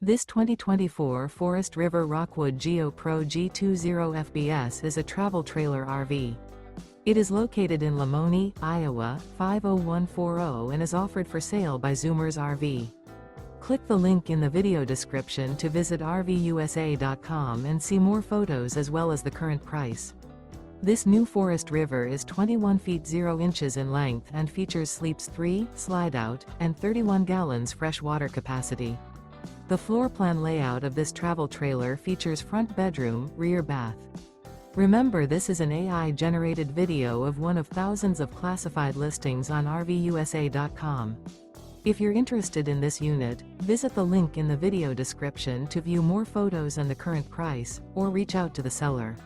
This 2024 Forest River Rockwood Geo Pro G20 FBS is a travel trailer RV. It is located in Lamoni, Iowa, 50140 and is offered for sale by Zoomers RV. Click the link in the video description to visit RVUSA.com and see more photos as well as the current price. This new Forest River is 21 feet 0 inches in length and features sleeps 3, Slideout, and 31 gallons fresh water capacity. The floor plan layout of this travel trailer features front bedroom, rear bath. Remember, this is an AI-generated video of one of thousands of classified listings on RVUSA.com. If you're interested in this unit, visit the link in the video description to view more photos and the current price, or reach out to the seller.